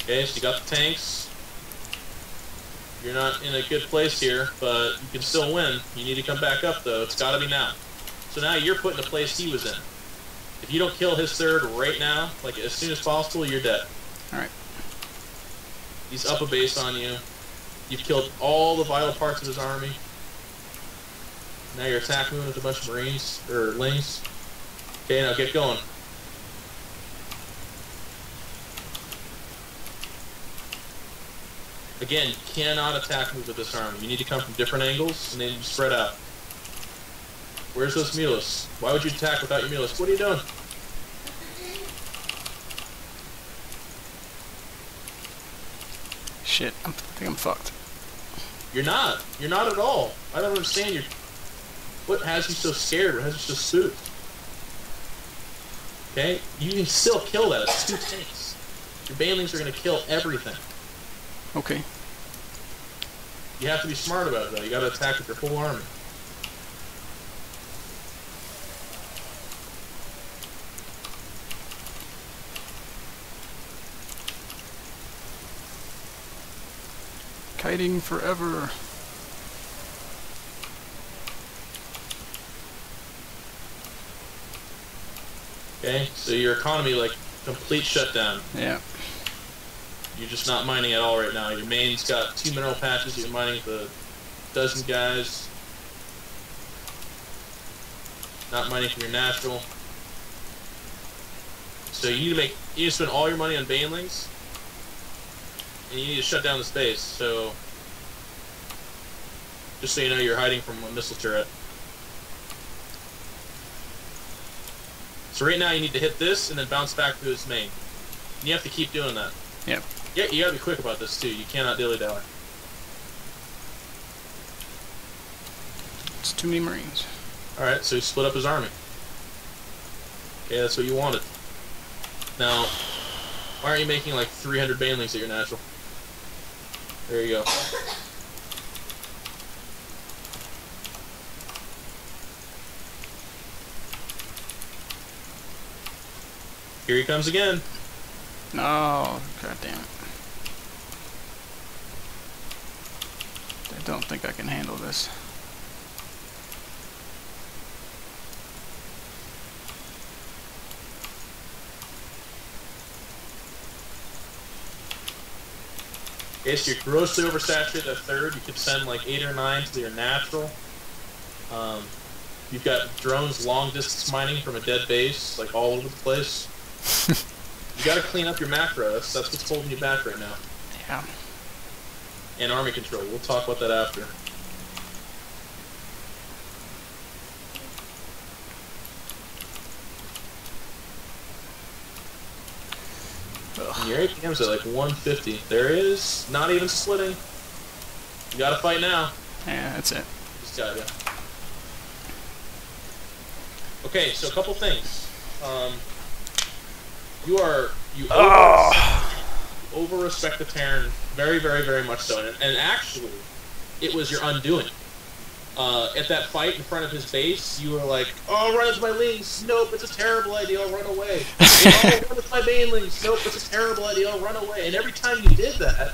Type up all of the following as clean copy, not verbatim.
Okay, so you got the tanks. You're not in a good place here, but you can still win. You need to come back up, though. It's got to be now. So now you're put in the place he was in. If you don't kill his third right now, like as soon as possible, you're dead. Alright. He's up a base on you. You've killed all the vital parts of his army. Now you're attacking him with a bunch of Marines, or Lings. Okay, now get going. Again, you cannot attack move with this army. You need to come from different angles, and then you spread out. Where's those Mutalisks? Why would you attack without your Mutalisks? What are you doing? Shit, I think I'm fucked. You're not. You're not at all. I don't understand your... What has you so scared? What has you so spooked? Okay? You can still kill that. It's 2 tanks. Your banelings are going to kill everything. Okay. You have to be smart about it, though. You got to attack with your whole army. Kiting forever. Okay? So your economy, like, complete shutdown. Yeah. You're just not mining at all right now. Your main's got 2 mineral patches. You're mining with a dozen guys. Not mining from your natural. So you need to spend all your money on banelings, and you need to shut down the space. So just so you know, you're hiding from a missile turret. So right now you need to hit this and then bounce back to his main. And you have to keep doing that. Yep. Yeah, you gotta be quick about this too. You cannot dilly-dally. It's too many Marines. Alright, so he split up his army. Okay, that's what you wanted. Now, why aren't you making like 300 banelings at your natural? There you go. Here he comes again. No, god damn it. I don't think I can handle this. Okay, so you're grossly oversaturated at third. You could send like 8 or 9 to your natural. You've got drones long distance mining from a dead base, like all over the place. You gotta clean up your macro. That's what's holding you back right now. Yeah. And army control. We'll talk about that after. And your APM's at like 150. There it is. Not even splitting. You gotta fight now. Yeah, that's it. Just gotta. Okay, so a couple things. You over-respect the Terran very, very, very much so. And actually, it was your undoing. At that fight in front of his base, you were like, oh, run into my lings. Nope, it's a terrible idea. I'll run away. Oh, run into my banelings. Nope, it's a terrible idea. I'll run away. And every time you did that,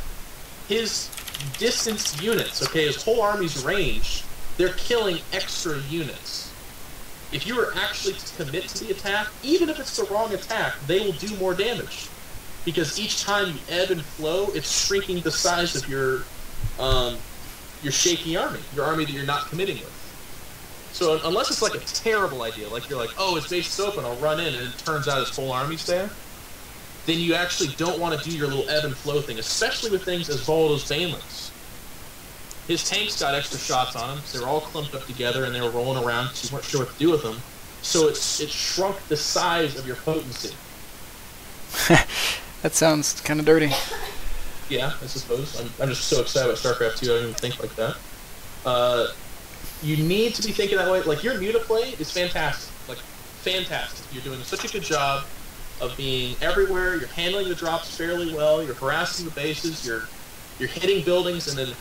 his distanced units, okay, his whole army's range, they're killing extra units. If you were actually to commit to the attack, even if it's the wrong attack, they will do more damage. Because each time you ebb and flow, it's shrinking the size of your shaky army, your army that you're not committing with. So unless it's like a terrible idea, like you're like, oh, his base is open, I'll run in, and it turns out his whole army's there, then you actually don't want to do your little ebb and flow thing, especially with things as volatile as banelings. His tanks got extra shots on them, so they were all clumped up together and they were rolling around because you weren't sure what to do with them. So it shrunk the size of your potency. That sounds kind of dirty. Yeah, I suppose. I'm just so excited about StarCraft 2, I don't even think like that. You need to be thinking that way. Like, your Muta play is fantastic. Like, fantastic. You're doing such a good job of being everywhere. You're handling the drops fairly well. You're harassing the bases. You're hitting buildings and then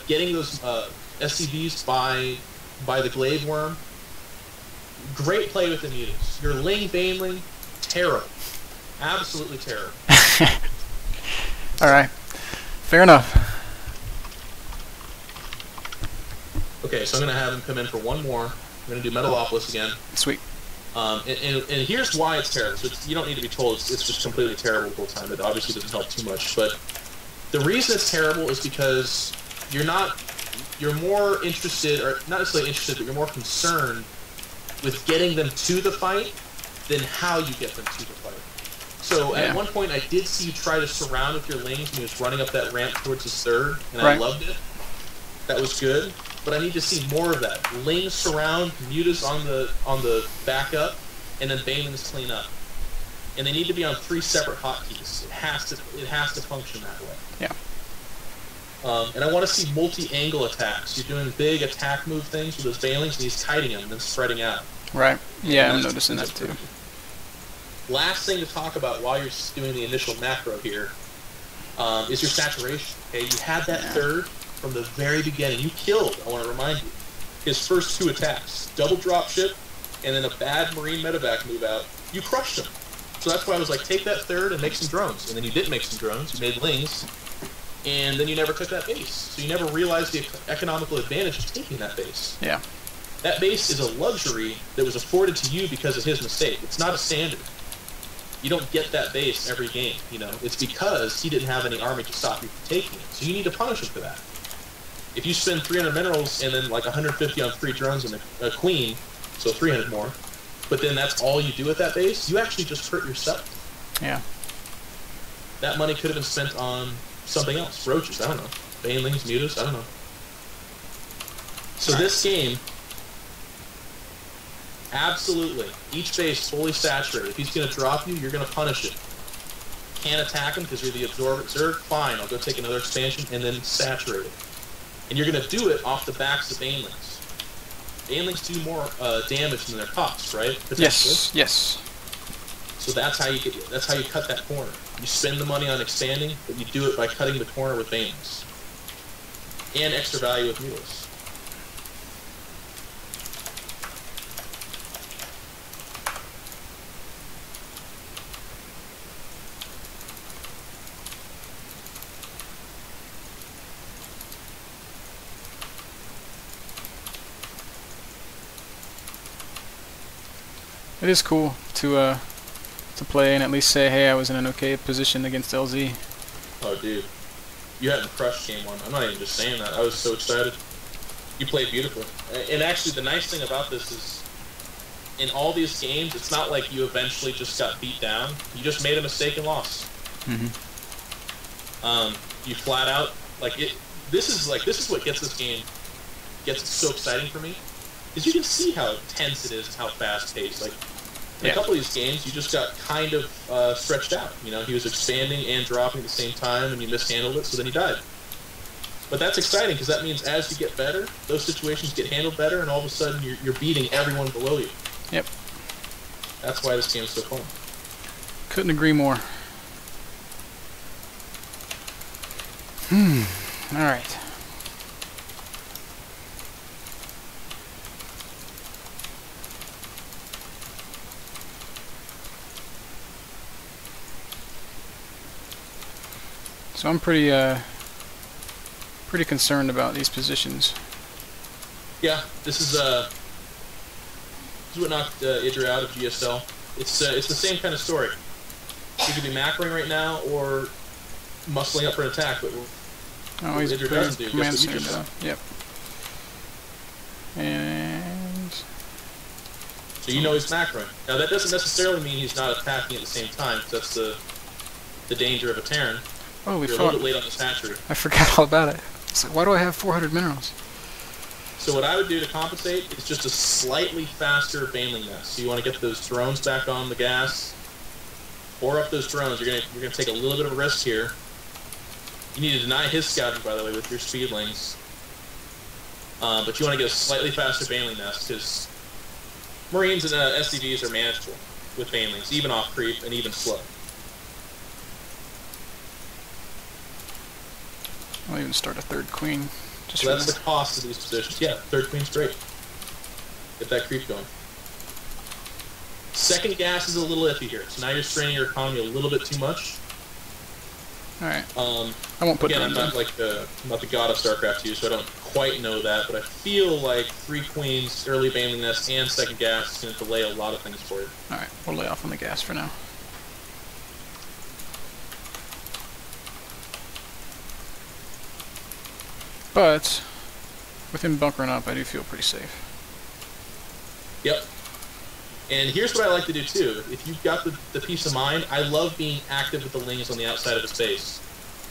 getting those SCVs by the glaive worm. Great play with the mutas. Your Ling Baneling, terrible. Absolutely terrible. Alright. Fair enough. Okay, so I'm going to have him come in for one more. I'm going to do Metalopolis again. Sweet. And here's why it's terrible. So you don't need to be told it's just completely terrible the whole time. It obviously doesn't help too much. But the reason it's terrible is because you're more interested, or not necessarily interested, but you're more concerned with getting them to the fight than how you get them to the fight. So at one point I did see you try to surround with your Lings when he was running up that ramp towards his third, and I loved it. That was good. But I need to see more of that. Lings surround, Mutas on the backup, and then Banelings clean up. And they need to be on 3 separate hotkeys. It has to function that way. Yeah. And I want to see multi-angle attacks. You're doing big attack move things with those Banelings, and he's kiting them and then spreading out. Right. Yeah, I'm noticing that too. Last thing to talk about while you're doing the initial macro here is your saturation. Okay, you had that third from the very beginning. You killed, I want to remind you, his first 2 attacks. Double dropship, and then a bad Marine medevac move out. You crushed him. So that's why I was like, take that third and make some drones. And then you did make some drones. You made Lings. And then you never took that base. So you never realized the economical advantage of taking that base. Yeah. That base is a luxury that was afforded to you because of his mistake. It's not a standard. You don't get that base every game, you know. It's because he didn't have any army to stop you from taking it. So you need to punish him for that. If you spend 300 minerals and then like 150 on 3 drones and a queen, so 300 more, but then that's all you do at that base, you actually just hurt yourself. Yeah. That money could have been spent on something else. Roaches, I don't know. Banelings, Mutas, I don't know. So this game, absolutely, each base fully saturated. If he's going to drop you, you're going to punish it. Can't attack him because you're the absorbent Zerg? Fine, I'll go take another expansion and then saturate it. And you're going to do it off the backs of Banelings. Banelings do more damage than their pops, right? Yes. Yes. So that's how you cut that corner. You spend the money on expanding, but you do it by cutting the corner with Banelings. And extra value with Mutalisks. It is cool to play and at least say, hey, I was in an okay position against LZ. Oh, dude. You hadn't crushed game 1. I'm not even just saying that. I was so excited. You played beautifully. And actually, the nice thing about this is, in all these games, it's not like you eventually just got beat down. You just made a mistake and lost. Mm-hmm. You flat out, like, this is what gets this game, gets it so exciting for me, is you can see how tense it is and how fast-paced. Like, in a couple of these games, you just got kind of stretched out. You know, he was expanding and dropping at the same time, and you mishandled it, so then he died. But that's exciting, because that means as you get better, those situations get handled better, and all of a sudden you're beating everyone below you. Yep. That's why this game's so fun. Couldn't agree more. Alright. So I'm pretty concerned about these positions. Yeah, this is what knocked Idra out of GSL. It's the same kind of story. You could be macroing right now or muscling up for an attack, but he's Idra doesn't do command just center though. Yep. And so you know he's macroing. Now that doesn't necessarily mean he's not attacking at the same time, because that's the danger of a Terran. oh, we You're a fought. little bit late on this hatchery. I forgot all about it. It's like, why do I have 400 minerals? So what I would do to compensate is just a slightly faster Baneling nest. So you want to get those drones back on the gas, pour up those drones. You're gonna take a little bit of a risk here. You need to deny his scouting, by the way, with your speedlings. But you want to get a slightly faster Baneling nest, because Marines and SCVs are manageable with Banelings, even off creep and even slow. I'll even start a third queen. Just So that's the cost of these positions. Yeah, third queen's great. Get that creep going. Second gas is a little iffy here. So now you're straining your economy a little bit too much. Alright. I won't put again, I'm drones not in. like I'm not the god of StarCraft 2, so I don't quite know that, but I feel like 3 queens, early baneling nest, and second gas is going to delay a lot of things for you. Alright, we'll lay off on the gas for now. But with him bunkering up, I do feel pretty safe. Yep. And here's what I like to do too. If you've got the peace of mind, I love being active with the Lings on the outside of his base.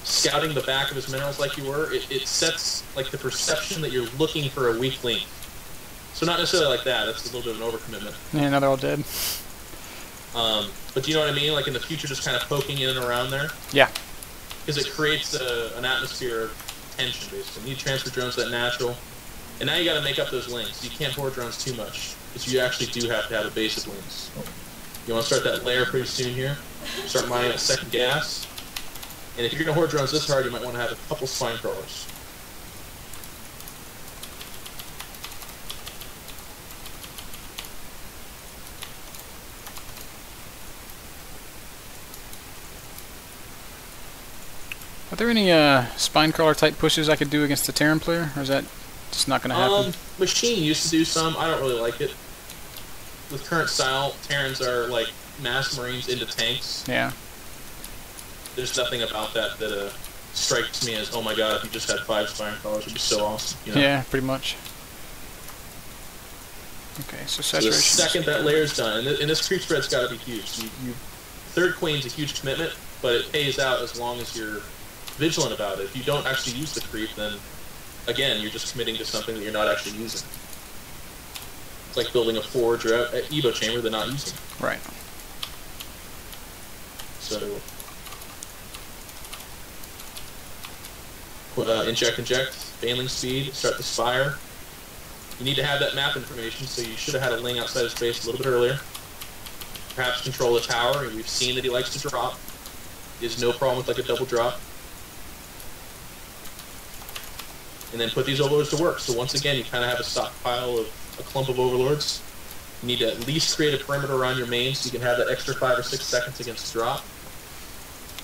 Scouting the back of his minerals like you were, it sets like the perception that you're looking for a weak link. So not necessarily like that, that's a little bit of an overcommitment. Yeah, now they're all dead. But do you know what I mean? Like in the future, just kind of poking in and around there? Yeah. Because it creates an atmosphere of tension, basically. You need transfer drones that natural. And now you got to make up those links. You can't horde drones too much, because you actually do have to have a base of links. You want to start that layer pretty soon here. Start mining at second gas. And if you're going to horde drones this hard, you might want to have a couple spine crawlers. Are there any spine crawler type pushes I could do against the Terran player, or is that just not going to happen? Machine used to do some. I don't really like it. With current style, Terrans are like mass marines into tanks. Yeah. There's nothing about that that strikes me as, oh my god, if you just had 5 spine crawlers, it would be so awesome. You know? Yeah, pretty much. Okay, so saturation. So the second that layer's done, and this creep spread's got to be huge. Third queen's a huge commitment, but it pays out as long as you're vigilant about it. If you don't actually use the creep, then again, you're just committing to something that you're not actually using. It's like building a forge or an evo chamber they're not using. Right. So inject, baneling speed, start the spire. You need to have that map information, so you should have had a Ling outside of space a little bit earlier. Perhaps control the tower, and we've seen that he likes to drop. There's no problem with like a double drop. And then put these overlords to work. So once again, you kind of have a stockpile of a clump of overlords. You need to at least create a perimeter around your main so you can have that extra 5 or 6 seconds against drop.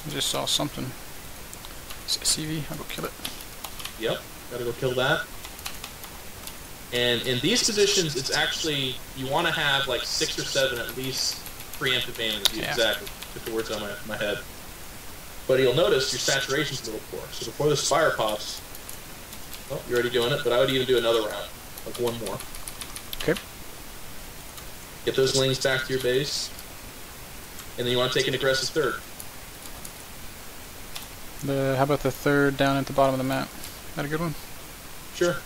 I just saw something. CV, I'll go kill it. Yep, gotta go kill that. And in these positions, it's actually, you want to have like 6 or 7 at least preemptive banings. Yeah. Exactly. Put the words on my head. But you'll notice your saturation's a little poor. So before the spire pops, well, you're already doing it, but I would even do another round. Like 1 more. Okay. Get those Lings back to your base. And then you want to take an aggressive third. How about the third down at the bottom of the map? Is that a good one? Sure.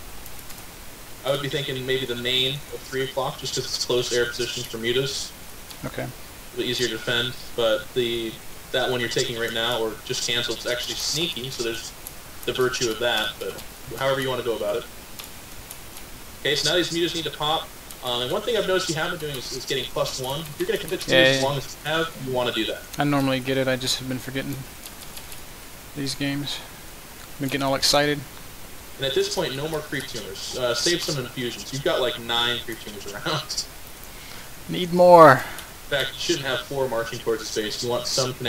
I would be thinking maybe the main of 3 o'clock, just because it's close air positions for mutas. Okay. A bit easier to defend, but that one you're taking right now, or just cancel, it's actually sneaky, so there's the virtue of that, but however you want to go about it. Okay, so now these mutas need to pop. And one thing I've noticed you have been doing is getting +1. If you're going to commit to 2 as long as you have, you want to do that. I normally get it, I just have been forgetting these games. Been getting all excited. And at this point, no more creep tumors. Save some infusions. You've got like 9 creep tumors around. Need more. In fact, you shouldn't have 4 marching towards the space. You want some connection.